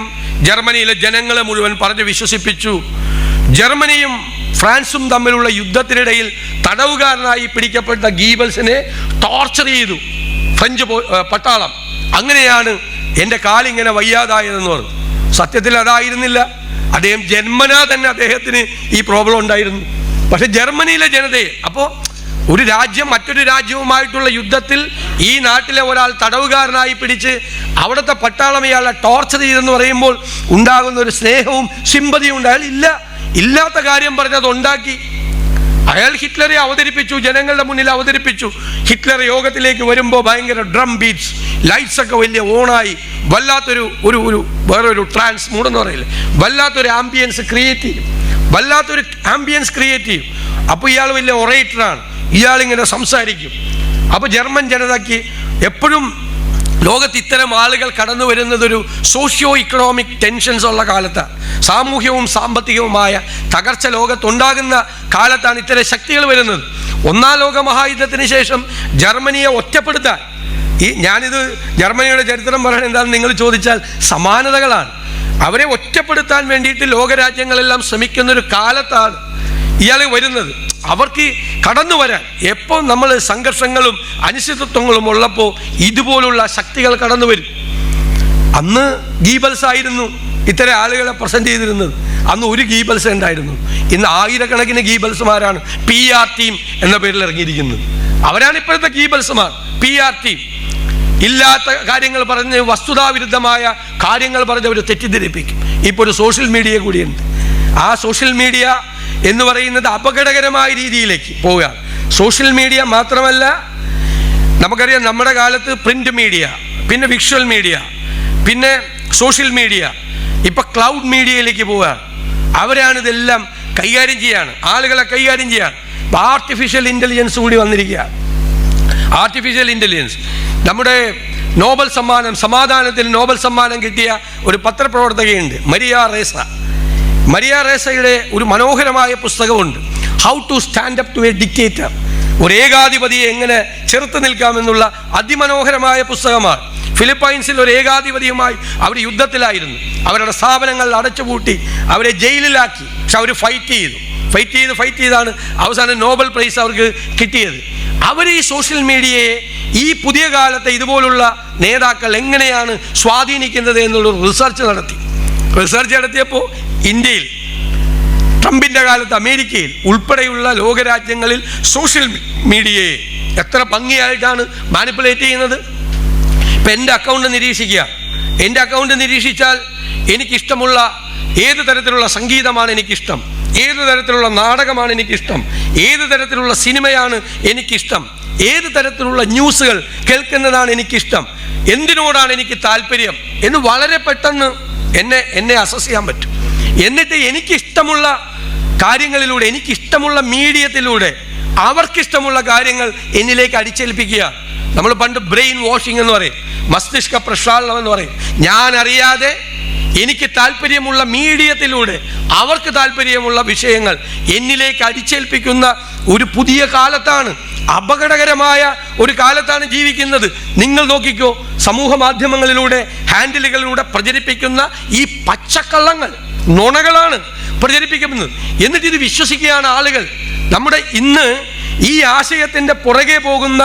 ജർമ്മനിയിലെ ജനങ്ങളെ മുഴുവൻ പറഞ്ഞ് വിശ്വസിപ്പിച്ചു, ജർമ്മനിയും ഫ്രാൻസും തമ്മിലുള്ള യുദ്ധത്തിനിടയിൽ തടവുകാരനായി പിടിക്കപ്പെട്ട ഗീബൽസിനെ ടോർച്ചർ ചെയ്തു ഫ്രഞ്ച് പട്ടാളം. അങ്ങനെയാണ് എൻ്റെ കാലിങ്ങനെ വയ്യാതായതെന്ന് പറഞ്ഞു. സത്യത്തിൽ അതായിരുന്നില്ല. അദ്ദേഹം ജന്മനാ തന്നെ അദ്ദേഹത്തിന് ഈ പ്രോബ്ലം ഉണ്ടായിരുന്നു. പക്ഷെ ജർമ്മനിയിലെ ജനതയെ, അപ്പോൾ ഒരു രാജ്യം മറ്റൊരു രാജ്യവുമായിട്ടുള്ള യുദ്ധത്തിൽ ഈ നാട്ടിലെ ഒരാൾ തടവുകാരനായി പിടിച്ച് അവിടുത്തെ പട്ടാളം ഇയാളെ ടോർച്ചർ ചെയ്തെന്ന് പറയുമ്പോൾ ഉണ്ടാകുന്ന ഒരു സ്നേഹവും സിമ്പതിയും ഉണ്ടായാൽ ഇല്ലാത്ത കാര്യം പറഞ്ഞത് ഉണ്ടാക്കി. അയാൾ ഹിറ്റ്ലറെ അവതരിപ്പിച്ചു, ജനങ്ങളുടെ മുന്നിൽ അവതരിപ്പിച്ചു. ഹിറ്റ്ലർ യോഗത്തിലേക്ക് വരുമ്പോൾ ഭയങ്കര ഡ്രം ബീറ്റ്സ്, ലൈറ്റ്സ് ഒക്കെ വലിയ ഓണായി, വല്ലാത്തൊരു വേറൊരു ട്രാൻസ് മൂടെന്ന് പറയില്ലേ, വല്ലാത്തൊരു ആംബിയൻസ് ക്രിയേറ്റ് ചെയ്യും. അപ്പോൾ ഇയാൾ വലിയ ഒറേറ്ററാണ്, ഇയാളിങ്ങനെ സംസാരിക്കും. അപ്പോൾ ജർമ്മൻ ജനതയ്ക്ക് എപ്പോഴും ലോകത്ത് ഇത്തരം ആളുകൾ കടന്നു വരുന്നത് ഒരു സോഷ്യോ ഇക്കണോമിക് ടെൻഷൻസ് ഉള്ള കാലത്താണ്. സാമൂഹ്യവും സാമ്പത്തികവുമായ തകർച്ച ലോകത്തുണ്ടാകുന്ന കാലത്താണ് ഇത്തരം ശക്തികൾ വരുന്നത്. ഒന്നാം ലോക മഹായുദ്ധത്തിന് ശേഷം ജർമ്മനിയെ ഒറ്റപ്പെടുത്താൻ, ഞാനിത് ജർമ്മനിയുടെ ചരിത്രം പറയാൻ എന്താണെന്ന് നിങ്ങൾ ചോദിച്ചാൽ സമാനതകളാണ്. അവരെ ഒറ്റപ്പെടുത്താൻ വേണ്ടിയിട്ട് ലോകരാജ്യങ്ങളെല്ലാം ശ്രമിക്കുന്നൊരു കാലത്താണ് ഇയാൾ വരുന്നത്. അവർക്ക് കടന്നു വരാൻ എപ്പോൾ നമ്മൾ സംഘർഷങ്ങളും അനിശ്ചിതത്വങ്ങളും ഉള്ളപ്പോൾ ഇതുപോലുള്ള ശക്തികൾ കടന്നു വരും. അന്ന് ഗീബൽസ് ആയിരുന്നു ഇത്തരം ആളുകളെ പ്രസന്റ് ചെയ്തിരുന്നത്. അന്ന് ഒരു ഗീബൽസ് ഉണ്ടായിരുന്നു. ഇന്ന് ആയിരക്കണക്കിന് ഗീബൽസുമാരാണ് PR ടീം എന്ന പേരിൽ ഇറങ്ങിയിരിക്കുന്നത്. അവരാണ് ഇപ്പോഴത്തെ ഗീബൽസുമാർ. PR ടീം ഇല്ലാത്ത കാര്യങ്ങൾ പറഞ്ഞ്, വസ്തുതാവിരുദ്ധമായ കാര്യങ്ങൾ പറഞ്ഞ് അവർ തെറ്റിദ്ധരിപ്പിക്കും. ഇപ്പോൾ ഒരു സോഷ്യൽ മീഡിയ കൂടിയുണ്ട്. ആ സോഷ്യൽ മീഡിയ എന്ന് പറയുന്നത് അപകടകരമായ രീതിയിലേക്ക് പോവുകയാണ്. സോഷ്യൽ മീഡിയ മാത്രമല്ല, നമുക്കറിയാം നമ്മുടെ കാലത്ത് പ്രിന്റ് മീഡിയ, പിന്നെ വിഷ്വൽ മീഡിയ, പിന്നെ സോഷ്യൽ മീഡിയ, ഇപ്പം ക്ലൗഡ് മീഡിയയിലേക്ക് പോവുകയാണ്. അവരാണ് ഇതെല്ലാം കൈകാര്യം ചെയ്യാണ്, ആളുകളെ കൈകാര്യം ചെയ്യാണ്. ആർട്ടിഫിഷ്യൽ ഇൻ്റലിജൻസ് കൂടി വന്നിരിക്കുകയാണ്. ആർട്ടിഫിഷ്യൽ ഇൻ്റലിജൻസ്, നമ്മുടെ നോബൽ സമ്മാനം, സമാധാനത്തിന് നോബൽ സമ്മാനം കിട്ടിയ ഒരു പത്രപ്രവർത്തകയുണ്ട്, മരിയ റേസയുടെ ഒരു മനോഹരമായ പുസ്തകമുണ്ട്, how to stand up to a dictator. ഒരു ഏകാധിപതിയെ എങ്ങനെ ചെറുത്ത് നിൽക്കാമെന്നുള്ള അതിമനോഹരമായ പുസ്തകമാണ്. ഫിലിപ്പൈൻസിൽ ഒരു ഏകാധിപതിയുമായി അവർ യുദ്ധത്തിലായിരുന്നു. അവരുടെ സ്ഥാപനങ്ങൾ അടച്ചുപൂട്ടി, അവരെ ജയിലിലാക്കി. പക്ഷെ അവർ ഫൈറ്റ് ഫൈറ്റ് ചെയ്താണ് അവസാനം നോബൽ പ്രൈസ് അവർക്ക് കിട്ടിയത്. അവർ ഈ സോഷ്യൽ മീഡിയയെ ഈ പുതിയ കാലത്തെ ഇതുപോലുള്ള നേതാക്കൾ എങ്ങനെയാണ് സ്വാധീനിക്കുന്നത് എന്നുള്ളൊരു റിസർച്ച് നടത്തിയപ്പോൾ ഇന്ത്യയിൽ, ട്രംപിൻ്റെ കാലത്ത് അമേരിക്കയിൽ ഉൾപ്പെടെയുള്ള ലോകരാജ്യങ്ങളിൽ സോഷ്യൽ മീഡിയയെ എത്ര ഭംഗിയായിട്ടാണ് മാനിപ്പുലേറ്റ് ചെയ്യുന്നത്. ഇപ്പം എൻ്റെ അക്കൗണ്ട് നിരീക്ഷിക്കുക. എൻ്റെ അക്കൗണ്ട് നിരീക്ഷിച്ചാൽ എനിക്കിഷ്ടമുള്ള ഏത് തരത്തിലുള്ള സംഗീതമാണ് എനിക്കിഷ്ടം, ഏത് തരത്തിലുള്ള നാടകമാണ് എനിക്കിഷ്ടം, ഏത് തരത്തിലുള്ള സിനിമയാണ് എനിക്കിഷ്ടം, ഏത് തരത്തിലുള്ള ന്യൂസുകൾ കേൾക്കുന്നതാണ് എനിക്കിഷ്ടം, എന്തിനോടാണ് എനിക്ക് താല്പര്യം എന്ന് വളരെ പെട്ടെന്ന് എന്നെ അസസ് ചെയ്യാൻ പറ്റും. എന്നിട്ട് എനിക്കിഷ്ടമുള്ള കാര്യങ്ങളിലൂടെ, എനിക്കിഷ്ടമുള്ള മീഡിയത്തിലൂടെ അവർക്കിഷ്ടമുള്ള കാര്യങ്ങൾ എന്നിലേക്ക് അടിച്ചേൽപ്പിക്കുക. നമ്മൾ പണ്ട് ബ്രെയിൻ വാഷിംഗ് എന്ന് പറയും, മസ്തിഷ്ക പ്രക്ഷാളനം എന്ന് പറയും. ഞാൻ അറിയാതെ എനിക്ക് താല്പര്യമുള്ള മീഡിയത്തിലൂടെ അവർക്ക് താല്പര്യമുള്ള വിഷയങ്ങൾ എന്നിലേക്ക് അടിച്ചേൽപ്പിക്കുന്ന ഒരു പുതിയ കാലത്താണ്, അപകടകരമായ ഒരു കാലത്താണ് ജീവിക്കുന്നത്. നിങ്ങൾ നോക്കിക്കോ, സമൂഹ മാധ്യമങ്ങളിലൂടെ, ഹാൻഡിലുകളിലൂടെ പ്രചരിപ്പിക്കുന്ന ഈ പച്ചക്കള്ളങ്ങൾ, നുണകളാണ് പ്രചരിപ്പിക്കുന്നത്. എന്നിട്ട് ഇത് വിശ്വസിക്കുകയാണ് ആളുകൾ. നമ്മുടെ ഇന്ന് ഈ ആശയത്തിൻ്റെ പുറകെ പോകുന്ന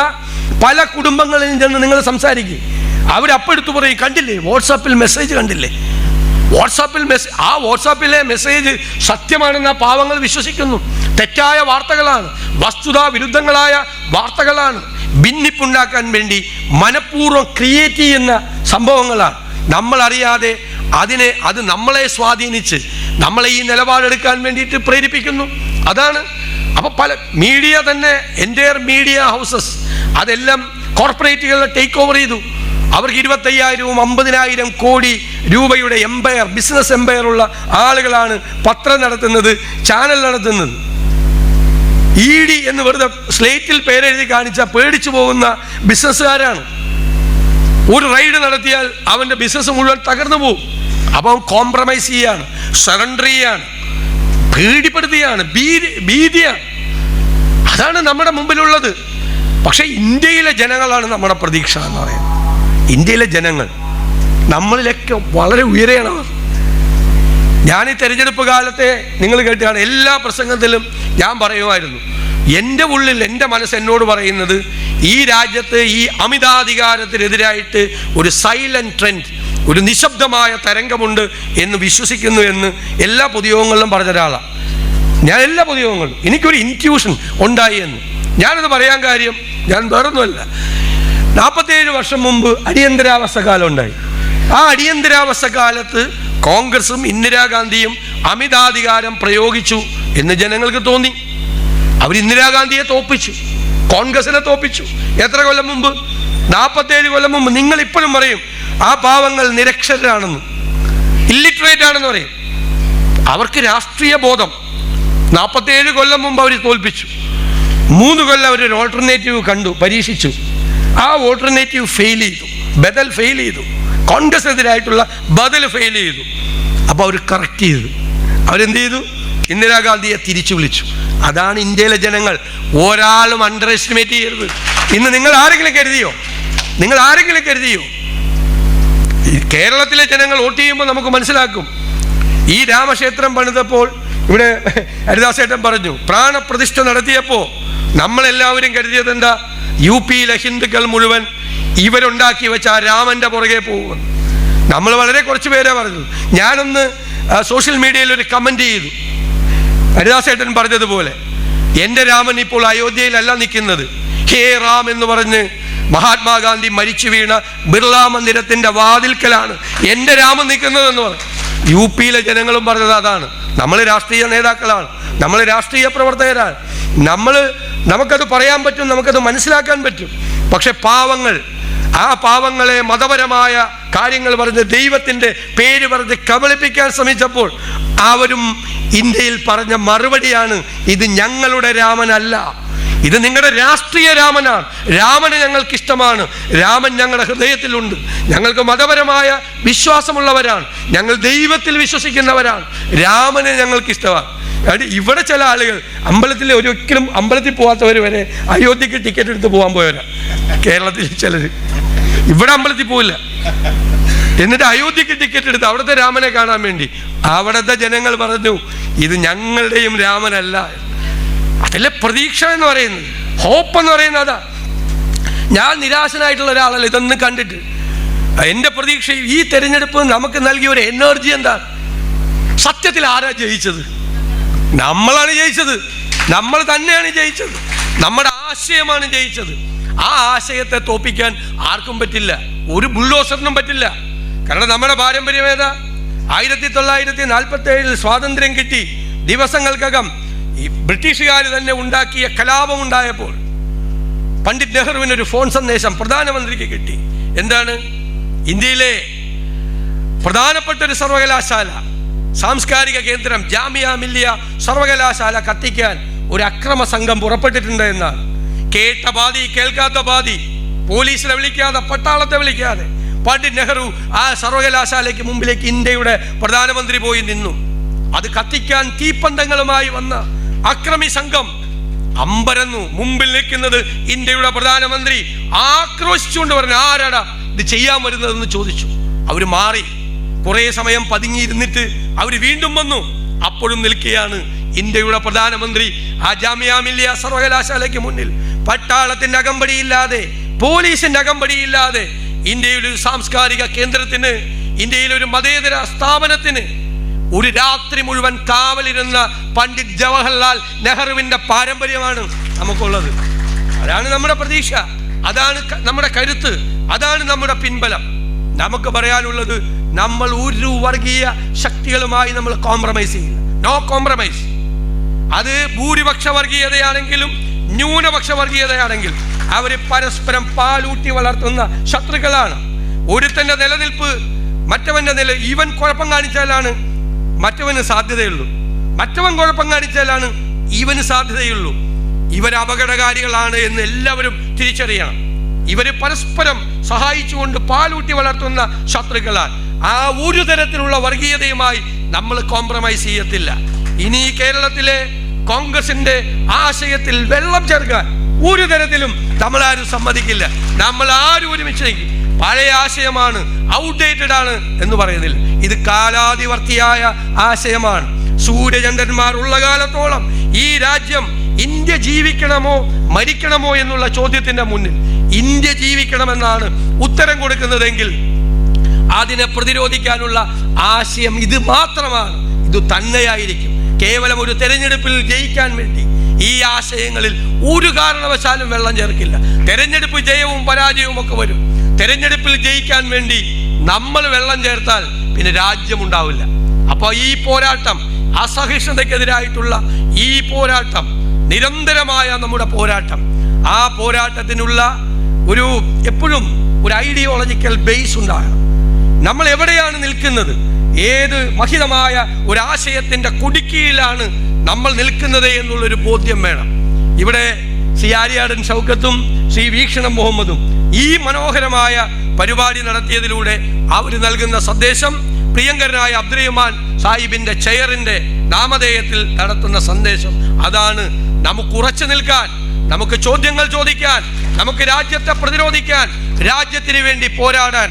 പല കുടുംബങ്ങളിൽ ചെന്ന് നിങ്ങൾ സംസാരിക്കും, അവരപ്പെടുത്തു പറയും, കണ്ടില്ലേ വാട്സാപ്പിൽ മെസ്സേജ് കണ്ടില്ലേ, വാട്സാപ്പിലെ മെസ്സേജ് സത്യമാണെന്ന് ആ പാവങ്ങൾ വിശ്വസിക്കുന്നു. തെറ്റായ വാർത്തകളാണ്, വസ്തുതാ വിരുദ്ധങ്ങളായ വാർത്തകളാണ്, ഭിന്നിപ്പുണ്ടാക്കാൻ വേണ്ടി മനഃപൂർവ്വം ക്രിയേറ്റ് ചെയ്യുന്ന സംഭവങ്ങളാണ്. നമ്മളറിയാതെ അത് നമ്മളെ സ്വാധീനിച്ച് നമ്മളെ ഈ നിലപാടെടുക്കാൻ വേണ്ടിയിട്ട് പ്രേരിപ്പിക്കുന്നു. അതാണ്. അപ്പോൾ പല മീഡിയ തന്നെ, എൻ്റയർ മീഡിയ ഹൗസസ് അതെല്ലാം കോർപ്പറേറ്റുകളെ ടേക്ക് ഓവർ ചെയ്തു. അവർക്ക് 25,000 50,000 കോടി രൂപയുടെ ബിസിനസ് എംപയർ ഉള്ള ആളുകളാണ് പത്രം നടത്തുന്നത്, ചാനൽ നടത്തുന്നത്. ED എന്ന് വെറുതെ സ്ലേറ്റിൽ പേരെഴുതി കാണിച്ചാൽ പേടിച്ചു പോകുന്ന ബിസിനസ്സുകാരാണ്. ഒരു റൈഡ് നടത്തിയാൽ അവൻ്റെ ബിസിനസ് മുഴുവൻ തകർന്നു പോകും. അപ്പോൾ അവൻ കോംപ്രമൈസ് ചെയ്യാണ്, സറണ്ടർ ചെയ്യാണ്, പേടിപ്പെടുത്തുകയാണ്, ഭീതിയാണ്. അതാണ് നമ്മുടെ മുമ്പിലുള്ളത്. പക്ഷേ ഇന്ത്യയിലെ ജനങ്ങളാണ് നമ്മുടെ പ്രതീക്ഷ എന്ന് പറയുന്നത്. ഇന്ത്യയിലെ ജനങ്ങൾ നമ്മളിലൊക്കെ വളരെ ഉയരെയാണ് അവർ. ഞാൻ ഈ തെരഞ്ഞെടുപ്പ് കാലത്തെ നിങ്ങൾ കേട്ടാണ് എല്ലാ പ്രസംഗത്തിലും ഞാൻ പറയുമായിരുന്നു, എൻ്റെ ഉള്ളിൽ എൻ്റെ മനസ്സ് എന്നോട് പറയുന്നത് ഈ രാജ്യത്ത് ഈ അമിതാധികാരത്തിനെതിരായിട്ട് ഒരു സൈലന്റ് ട്രെൻഡ്, ഒരു നിശബ്ദമായ തരംഗമുണ്ട് എന്ന് വിശ്വസിക്കുന്നു എന്ന് എല്ലാ പൊതുയോഗങ്ങളിലും പറഞ്ഞ ഒരാളാണ് ഞാൻ. എല്ലാ പൊതുയോഗങ്ങളും എനിക്കൊരു ഇൻറ്റ്യൂഷൻ ഉണ്ടായി എന്ന്. ഞാനത് പറയാൻ കാര്യം ഞാൻ വേറൊന്നുമല്ല, 47 വർഷം മുമ്പ് അടിയന്തരാവസ്ഥ കാലം ഉണ്ടായി. ആ അടിയന്തരാവസ്ഥ കാലത്ത് കോൺഗ്രസും ഇന്ദിരാഗാന്ധിയും അമിതാധികാരം പ്രയോഗിച്ചു എന്ന് ജനങ്ങൾക്ക് തോന്നി. അവർ ഇന്ദിരാഗാന്ധിയെ തോപ്പിച്ചു, കോൺഗ്രസിനെ തോപ്പിച്ചു. എത്ര കൊല്ലം മുമ്പ്? 47 കൊല്ലം മുമ്പ്. നിങ്ങൾ ഇപ്പോഴും പറയും ആ പാവങ്ങൾ നിരക്ഷരാണെന്ന്, ഇല്ലിറ്ററേറ്റ് ആണെന്ന് പറയും. അവർക്ക് രാഷ്ട്രീയ ബോധം. 47 കൊല്ലം മുമ്പ് അവർ തോൽപ്പിച്ചു. 3 കൊല്ലം അവരൊരു ഓൾട്ടർനേറ്റീവ് കണ്ടു, പരീക്ഷിച്ചു. ആ ഓൾട്ടർനേറ്റീവ് ഫെയിൽ ചെയ്തു, ബദൽ ഫെയിൽ ചെയ്തു, കോൺഗ്രസിനെതിരായിട്ടുള്ള ബദൽ ഫെയിൽ ചെയ്തു. അപ്പോൾ അവർ കറക്റ്റ് ചെയ്തു. അവരെന്ത് ചെയ്തു? ഇന്ദിരാഗാന്ധിയെ തിരിച്ചു വിളിച്ചു. അതാണ് ഇന്ത്യയിലെ ജനങ്ങൾ. ഒരാളും അണ്ടർ എസ്റ്റിമേറ്റ് ചെയ്യരുത്. ഇന്ന് നിങ്ങൾ ആരെങ്കിലും കരുതിയോ? കേരളത്തിലെ ജനങ്ങൾ വോട്ട് ചെയ്യുമ്പോൾ നമുക്ക് മനസ്സിലാക്കും. ഈ രാമക്ഷേത്രം പണിതപ്പോൾ ഇവിടെ ഹരിദാസേട്ടൻ പറഞ്ഞു, പ്രാണപ്രതിഷ്ഠ നടത്തിയപ്പോൾ നമ്മളെല്ലാവരും കരുതിയത് എന്താ? UP-യിലെ ഹിന്ദുക്കൾ മുഴുവൻ ഇവരുണ്ടാക്കി വെച്ച ആ രാമൻ്റെ പുറകെ പോകുമെന്ന്. നമ്മൾ വളരെ കുറച്ച് പേരെ പറഞ്ഞു. ഞാനൊന്ന് സോഷ്യൽ മീഡിയയിൽ ഒരു കമൻറ്റ് ചെയ്തു, ഹരിദാസേട്ടൻ പറഞ്ഞതുപോലെ എൻ്റെ രാമൻ ഇപ്പോൾ അയോധ്യയിലല്ല നിൽക്കുന്നത്, ഹേ റാം എന്ന് പറഞ്ഞ് മഹാത്മാഗാന്ധി മരിച്ചു വീണ ബിർള മന്ദിരത്തിൻ്റെ വാതിൽക്കലാണ് എൻ്റെ രാമൻ നിൽക്കുന്നതെന്ന് പറഞ്ഞു. UP-യിലെ ജനങ്ങളും പറഞ്ഞത് അതാണ്. നമ്മൾ രാഷ്ട്രീയ നേതാക്കളാണ്, നമ്മൾ രാഷ്ട്രീയ പ്രവർത്തകരാണ്, നമുക്കത് പറയാൻ പറ്റും, നമുക്കത് മനസ്സിലാക്കാൻ പറ്റും. പക്ഷെ ആ പാവങ്ങളെ മതപരമായ കാര്യങ്ങൾ പറഞ്ഞ് ദൈവത്തിൻ്റെ പേര് പറഞ്ഞ് കബളിപ്പിക്കാൻ ശ്രമിച്ചപ്പോൾ അവരും ഇന്ത്യയിൽ പറഞ്ഞ മറുപടിയാണ്, ഇത് ഞങ്ങളുടെ രാമനല്ല, ഇത് നിങ്ങളുടെ രാഷ്ട്രീയ രാമനാണ്. രാമന് ഞങ്ങൾക്കിഷ്ടമാണ്, രാമൻ ഞങ്ങളുടെ ഹൃദയത്തിലുണ്ട്, ഞങ്ങൾക്ക് മതപരമായ വിശ്വാസമുള്ളവരാണ്, ഞങ്ങൾ ദൈവത്തിൽ വിശ്വസിക്കുന്നവരാണ്, രാമനെ ഞങ്ങൾക്കിഷ്ടമാണ്. ഇവിടെ ചില ആളുകൾ ഒരിക്കലും അമ്പലത്തിൽ പോകാത്തവർ വരെ അയോധ്യക്ക് ടിക്കറ്റ് എടുത്ത് പോകാൻ പോയവരാ. കേരളത്തിൽ ചിലർ ഇവിടെ അമ്പലത്തിൽ പോവില്ല. എന്നിട്ട് അയോധ്യക്ക് ടിക്കറ്റ് എടുത്ത് അവിടുത്തെ രാമനെ കാണാൻ വേണ്ടി. അവിടുത്തെ ജനങ്ങൾ പറഞ്ഞു, ഇത് ഞങ്ങളുടെയും രാമനല്ല. അതല്ലേ പ്രതീക്ഷ എന്ന് പറയുന്നത്, ഹോപ്പ് എന്ന് പറയുന്നത് അതാ. ഞാൻ നിരാശനായിട്ടുള്ള ഒരാളല്ല ഇതൊന്ന് കണ്ടിട്ട്. എൻ്റെ പ്രതീക്ഷ ഈ തെരഞ്ഞെടുപ്പ് നമുക്ക് നൽകിയ ഒരു എനർജി എന്താ? സത്യത്തിൽ ആരാ ജയിച്ചത്? നമ്മളാണ് ജയിച്ചത്, നമ്മൾ തന്നെയാണ് ജയിച്ചത്, നമ്മുടെ ആശയമാണ് ജയിച്ചത്. ആ ആശയത്തെ തോപ്പിക്കാൻ ആർക്കും പറ്റില്ല, ഒരു ബുൾഡോസറിനും പറ്റില്ല. കാരണം നമ്മുടെ പാരമ്പര്യം ഏതാ? 1947 സ്വാതന്ത്ര്യം കിട്ടി ദിവസങ്ങൾക്കകം ഈ ബ്രിട്ടീഷുകാർ തന്നെ ഉണ്ടാക്കിയ കലാപമുണ്ടായപ്പോൾ പണ്ഡിറ്റ് നെഹ്റുവിന് ഒരു ഫോൺ സന്ദേശം പ്രധാനമന്ത്രിക്ക് കിട്ടി. എന്താണ്? ഇന്ത്യയിലെ പ്രധാനപ്പെട്ട ഒരു സർവകലാശാല, സാംസ്കാരിക കേന്ദ്രം ജാമിയ മില്ലിയ സർവകലാശാല കത്തിക്കാൻ ഒരു അക്രമ സംഘം പുറപ്പെട്ടിട്ടുണ്ട് എന്നാണ്. കേട്ട പാതി കേൾക്കാത്ത പാതി, പോലീസിനെ വിളിക്കാതെ പട്ടാളത്തെ വിളിക്കാതെ പണ്ഡിറ്റ് നെഹ്റു ആ സർവകലാശാലയ്ക്ക് മുമ്പിലേക്ക് ഇന്ത്യയുടെ പ്രധാനമന്ത്രി പോയി നിന്നു. അത് കത്തിക്കാൻ തീപ്പന്തങ്ങളുമായി വന്ന അക്രമി സംഘം അമ്പരന്നു. മുമ്പിൽ നിൽക്കുന്നത് ഇന്ത്യയുടെ പ്രധാനമന്ത്രി ആക്രോശിച്ചുകൊണ്ട് പറഞ്ഞു, ആരാടാ ഇത് ചെയ്യാൻ വരുന്നതെന്ന് ചോദിച്ചു. അവർ മാറി. കുറെ സമയം പതുങ്ങിയിരുന്നിട്ട് അവർ വീണ്ടും വന്നു. അപ്പോഴും നിൽക്കുകയാണ് ഇന്ത്യയുടെ പ്രധാനമന്ത്രി ആ ജാമിയ മില്ലിയ സർവകലാശാലയ്ക്ക് മുന്നിൽ. പട്ടാളത്തിന്റെ അകമ്പടിയില്ലാതെ, പോലീസിന്റെ അകമ്പടിയില്ലാതെ ഇന്ത്യയുടെ ഒരു സാംസ്കാരിക കേന്ദ്രത്തിന്, ഇന്ത്യയിലെ ഒരു മതേതര സ്ഥാപനത്തിന് ഒരു രാത്രി മുഴുവൻ കാവലിരുന്ന പണ്ഡിറ്റ് ജവഹർലാൽ നെഹ്റുവിന്റെ പാരമ്പര്യമാണ് നമുക്കുള്ളത്. അതാണ് നമ്മുടെ പ്രതീക്ഷ, അതാണ് നമ്മുടെ കരുത്ത്, അതാണ് നമ്മുടെ പിൻബലം. നമുക്ക് പറയാനുള്ളത്, നമ്മൾ ഒരു വർഗീയ ശക്തികളുമായി നമ്മൾ കോംപ്രമൈസ് ചെയ്യില്ല. No compromise. അത് ഭൂരിപക്ഷ വർഗീയതയാണെങ്കിലും ന്യൂനപക്ഷ വർഗീയതയാണെങ്കിലും അവർ പരസ്പരം പാലൂട്ടി വളർത്തുന്ന ശത്രുക്കളാണ്. ഒരുത്തന്റെ നിലനിൽപ്പ് മറ്റവന്റെ ഇവൻ കുഴപ്പം കാണിച്ചാലാണ് മറ്റവന് സാധ്യതയുള്ളൂ, മറ്റവൻ കുഴപ്പം കാണിച്ചാലാണ് ഇവന് സാധ്യതയുള്ളൂ. ഇവർ അപകടകാരികളാണ് എന്ന് എല്ലാവരും തിരിച്ചറിയണം. ഇവര് പരസ്പരം സഹായിച്ചുകൊണ്ട് പാലൂട്ടി വളർത്തുന്ന ശത്രുക്കളാണ്. ആ ഒരു തരത്തിലുള്ള വർഗീയതയുമായി നമ്മൾ കോംപ്രമൈസ് ചെയ്യത്തില്ല. ഇനി കേരളത്തിലെ കോൺഗ്രസിന്റെ ആശയത്തിൽ വെള്ളം ചേർക്കാൻ ഒരു തരത്തിലും നമ്മളാരും സമ്മതിക്കില്ല. നമ്മൾ ആരും ഒരുമിച്ച് നിൽക്കും. പഴയ ആശയമാണ്, ഔട്ട്ഡേറ്റഡ് ആണ് എന്ന് പറയുന്നില്ല. ഇത് കാലാതിവർത്തിയായ ആശയമാണ്. സൂര്യചന്ദ്രന്മാർ ഉള്ള കാലത്തോളം ഈ രാജ്യം ഇന്ത്യ ജീവിക്കണമോ മരിക്കണമോ എന്നുള്ള ചോദ്യത്തിന്റെ മുന്നിൽ ഇന്ത്യ ജീവിക്കണമെന്നാണ് ഉത്തരം കൊടുക്കുന്നതെങ്കിൽ അതിനെ പ്രതിരോധിക്കാനുള്ള ആശയം ഇത് മാത്രമാണ്, ഇത് തന്നെയായിരിക്കും. കേവലം ഒരു തെരഞ്ഞെടുപ്പിൽ ജയിക്കാൻ വേണ്ടി ഈ ആശയങ്ങളിൽ ഒരു കാരണവശാലും വെള്ളം ചേർക്കില്ല. തെരഞ്ഞെടുപ്പ് ജയവും പരാജയവും ഒക്കെ വരും. തെരഞ്ഞെടുപ്പിൽ ജയിക്കാൻ വേണ്ടി നമ്മൾ വെള്ളം ചേർത്താൽ പിന്നെ രാജ്യമുണ്ടാവില്ല. അപ്പോൾ ഈ പോരാട്ടം, അസഹിഷ്ണുതയ്ക്കെതിരായിട്ടുള്ള ഈ പോരാട്ടം, നിരന്തരമായ നമ്മുടെ പോരാട്ടം, ആ പോരാട്ടത്തിനുള്ള ഒരു എപ്പോഴും ഒരു ഐഡിയോളജിക്കൽ ബേസ് ഉണ്ടാകണം. നമ്മൾ എവിടെയാണ് നിൽക്കുന്നത്, ഏത് മഹിതമായ ഒരു ആശയത്തിന്റെ കുടുക്കിയിലാണ് നമ്മൾ നിൽക്കുന്നത് എന്നുള്ളൊരു ബോധ്യം വേണം. ഇവിടെ ശ്രീ ആര്യാടൻ ഷൗക്കത്തും ശ്രീ വീക്ഷണം മുഹമ്മദും ഈ മനോഹരമായ പരിപാടി നടത്തിയതിലൂടെ അവർ നൽകുന്ന സന്ദേശം, പ്രിയങ്കരനായ അബ്ദുറഹ്മാൻ സാഹിബിന്റെ ചെയറിന്റെ നാമധേയത്തിൽ നടത്തുന്ന സന്ദേശം അതാണ്. നമുക്ക് ഉറച്ചു നിൽക്കാൻ, നമുക്ക് ചോദ്യങ്ങൾ ചോദിക്കാൻ, നമുക്ക് രാജ്യത്തെ പ്രതിരോധിക്കാൻ, രാജ്യത്തിന് വേണ്ടി പോരാടാൻ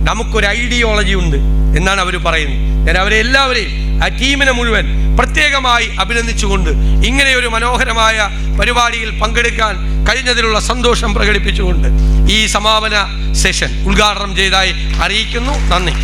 നമുക്കൊരു ഐഡിയോളജി ഉണ്ട് എന്നാണ് അവർ പറയുന്നത്. ഞാൻ അവരെ എല്ലാവരെയും, ആ ടീമിനെ മുഴുവൻ പ്രത്യേകമായി അഭിനന്ദിച്ചുകൊണ്ട് ഇങ്ങനെയൊരു മനോഹരമായ പരിപാടിയിൽ പങ്കെടുക്കാൻ കഴിഞ്ഞതിലുള്ള സന്തോഷം പ്രകടിപ്പിച്ചുകൊണ്ട് ഈ സമാപന സെഷൻ ഉദ്ഘാടനം ചെയ്തതായി അറിയിക്കുന്നു. നന്ദി.